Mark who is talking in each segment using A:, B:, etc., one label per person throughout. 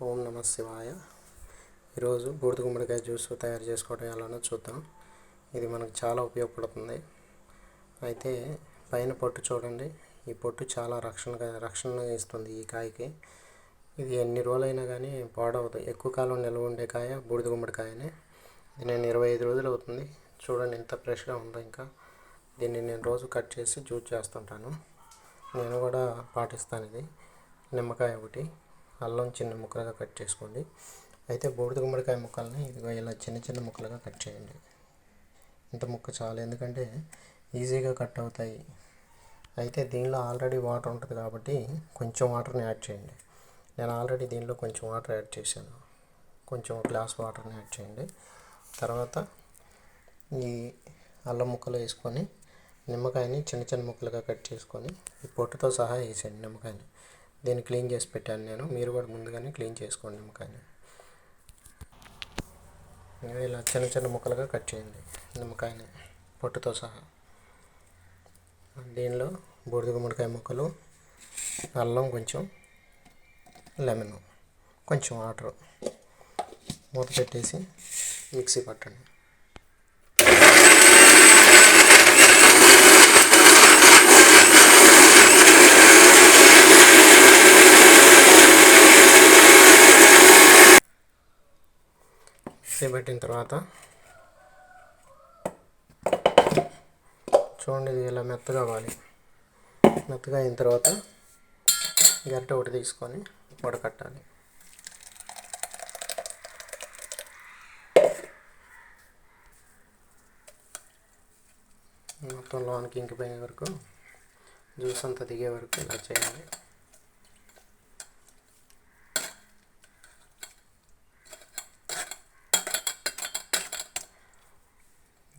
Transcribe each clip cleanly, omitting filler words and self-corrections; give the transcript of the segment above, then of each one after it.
A: ఓం నమః శివాయ. ఈరోజు బూడిద గుమ్మడికాయ జ్యూస్ తయారు చేసుకోవడం ఎలానో చూద్దాం. ఇది మనకు చాలా ఉపయోగపడుతుంది. అయితే పైన పొట్టు చూడండి. ఈ పొట్టు చాలా రక్షణ ఇస్తుంది ఈ కాయకి. ఇది ఎన్ని రోజులైనా కానీ పాడవదు. ఎక్కువ కాలం నిల్వ ఉండే కాయ బూడిద గుమ్మడికాయనే. ఇది నేను 25 రోజులు అవుతుంది. చూడండి ఎంత ఫ్రెష్గా ఉందో. ఇంకా దీన్ని నేను రోజు కట్ చేసి జ్యూస్ చేస్తుంటాను. నేను కూడా పాటిస్తాను. ఇది నిమ్మకాయ ఒకటి, అల్లం చిన్న ముక్కలుగా కట్ చేసుకోండి. అయితే బూడిద గుమ్మడికాయ ముక్కల్ని ఇదిగో ఇలా చిన్న చిన్న ముక్కలుగా కట్ చేయండి. ఇంత ముక్క చాలు, ఎందుకంటే ఈజీగా కట్ అవుతాయి. అయితే దీనిలో ఆల్రెడీ వాటర్ ఉంటుంది కాబట్టి కొంచెం వాటర్ని యాడ్ చేయండి. నేను ఆల్రెడీ దీనిలో కొంచెం వాటర్ యాడ్ చేశాను. కొంచెం గ్లాస్ వాటర్ని యాడ్ చేయండి. తర్వాత ఈ అల్లం ముక్కలు వేసుకొని నిమ్మకాయని చిన్న చిన్న ముక్కలుగా కట్ చేసుకొని ఈ పొట్టుతో సహా వేసేయండి నిమ్మకాయని. దీన్ని క్లీన్ చేసి పెట్టాను నేను. మీరు కూడా ముందుగానే క్లీన్ చేసుకోండి నిమ్మకాయని. ఇలా చిన్న చిన్న ముక్కలుగా కట్ చేయండి నిమ్మకాయని పొట్టుతో సహా. దీనిలో బూడిద గుమ్మడికాయ ముక్కలు, అల్లం కొంచెం, లెమన్, కొంచెం వాటర్ మూత పెట్టేసి మిక్సీ పట్టండి. మిక్సీ పెట్టిన తర్వాత చూడండి, ఇది ఇలా మెత్తగా అవ్వాలి. మెత్తగా అయిన తర్వాత గరిటె ఒకటి తీసుకొని వడకట్టాలి. మొత్తం లోనికి ఇంకిపోయే వరకు, జ్యూస్ అంతా దిగే వరకు ఇలా చేయాలి.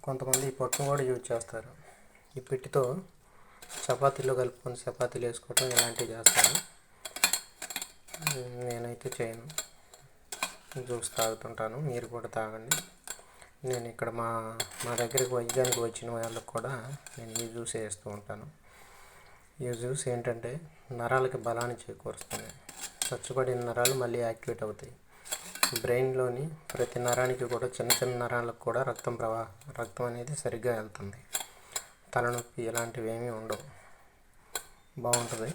A: కొంతమంది ఈ పొట్టును కూడా యూజ్ చేస్తారు. ఈ పిట్టితో చపాతీలో కలుపుకొని చపాతీలు వేసుకోవటం ఇలాంటివి చేస్తాను. నేనైతే చేయను, జ్యూస్ తాగుతుంటాను. మీరు కూడా తాగండి. నేను ఇక్కడ మా దగ్గరికి వైద్యానికి వచ్చిన వాళ్ళకి కూడా నేను ఈ జ్యూస్ వేస్తూ ఉంటాను. ఈ జ్యూస్ ఏంటంటే నరాలకి బలాన్ని చేకూరుస్తుంది. చచ్చుబడిన నరాలు మళ్ళీ యాక్టివేట్ అవుతాయి. బ్రెయిన్లోని ప్రతి నరానికి కూడా, చిన్న చిన్న నరాలకు కూడా రక్తం అనేది సరిగ్గా వెళ్తుంది. తలనొప్పి ఇలాంటివి ఏమీ ఉండవు. బాగుంటుంది,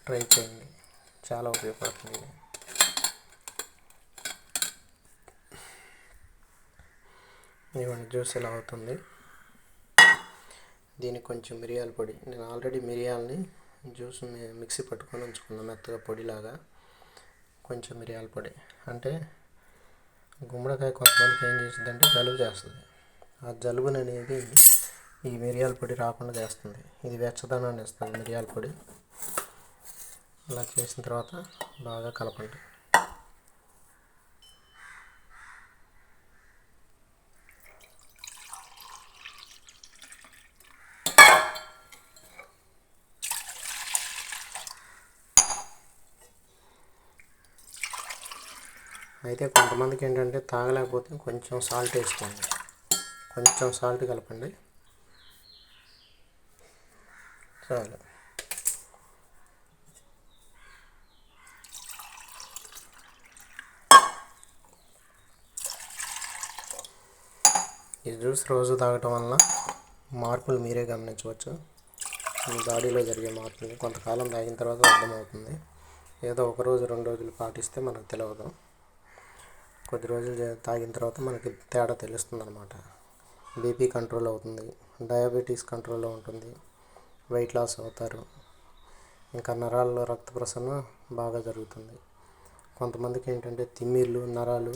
A: ట్రై చేయండి. చాలా ఉపయోగపడుతుంది. ఇవన్నీ జ్యూస్ ఇలా అవుతుంది. దీనికి కొంచెం మిరియాల పొడి. నేను ఆల్రెడీ మిరియాలని జ్యూస్ మిక్సీ పట్టుకొని ఉంచుకున్నాను మెత్తగా పొడిలాగా. కొంచెం మిరియాల పొడి అంటే గుమ్మడికాయ కొంతమందికి ఏం చేస్తుందంటే జలుబు చేస్తుంది. ఆ జలుబుని అనేది ఈ మిరియాల పొడి రాకుండా చేస్తుంది. ఇది వెచ్చదనాన్ని ఇస్తుంది మిరియాల పొడి. ఇలా చేసిన తర్వాత బాగా కలపండి. అయితే కొంతమందికి ఏంటంటే తాగలేకపోతే కొంచెం సాల్ట్ వేసుకోండి. కొంచెం సాల్ట్ కలపండి చాలు. ఈ జ్యూస్ రోజు తాగటం వలన మార్పులు మీరే గమనించవచ్చు. మీ బాడీలో జరిగే మార్పులు కొంతకాలం తాగిన తర్వాత అర్థమవుతుంది. ఏదో ఒక రోజు 2 రోజులు పాటిస్తే మనకు తెలియదు. కొద్ది రోజులు తాగిన తర్వాత మనకి తేడా తెలుస్తుంది అన్నమాట. బీపీ కంట్రోల్ అవుతుంది, డయాబెటీస్ కంట్రోల్లో ఉంటుంది, వెయిట్ లాస్ అవుతారు. ఇంకా నరాల్లో రక్త ప్రసరణ బాగా జరుగుతుంది. కొంతమందికి ఏంటంటే తిమ్మిర్లు, నరాలు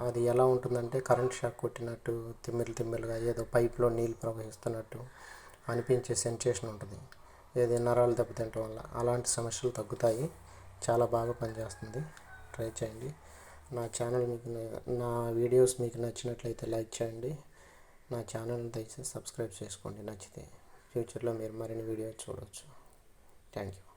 A: అది ఎలా ఉంటుందంటే కరెంట్ షాక్ కొట్టినట్టు తిమ్మిర్లుగా ఏదో పైప్లో నీళ్ళు ప్రవహిస్తున్నట్టు అనిపించే సెన్సేషన్ ఉంటుంది. ఏది నరాలు దెబ్బతింటం వల్ల అలాంటి సమస్యలు తగ్గుతాయి. చాలా బాగా పనిచేస్తుంది. ట్రై చేయండి. నా వీడియోస్ మీకు నచ్చినట్లయితే లైక్ చేయండి. నా ఛానల్ని దయచేసి సబ్స్క్రైబ్ చేసుకోండి నచ్చితే. ఫ్యూచర్లో మీరు మరిన్ని వీడియోస్ చూడవచ్చు. Thank you.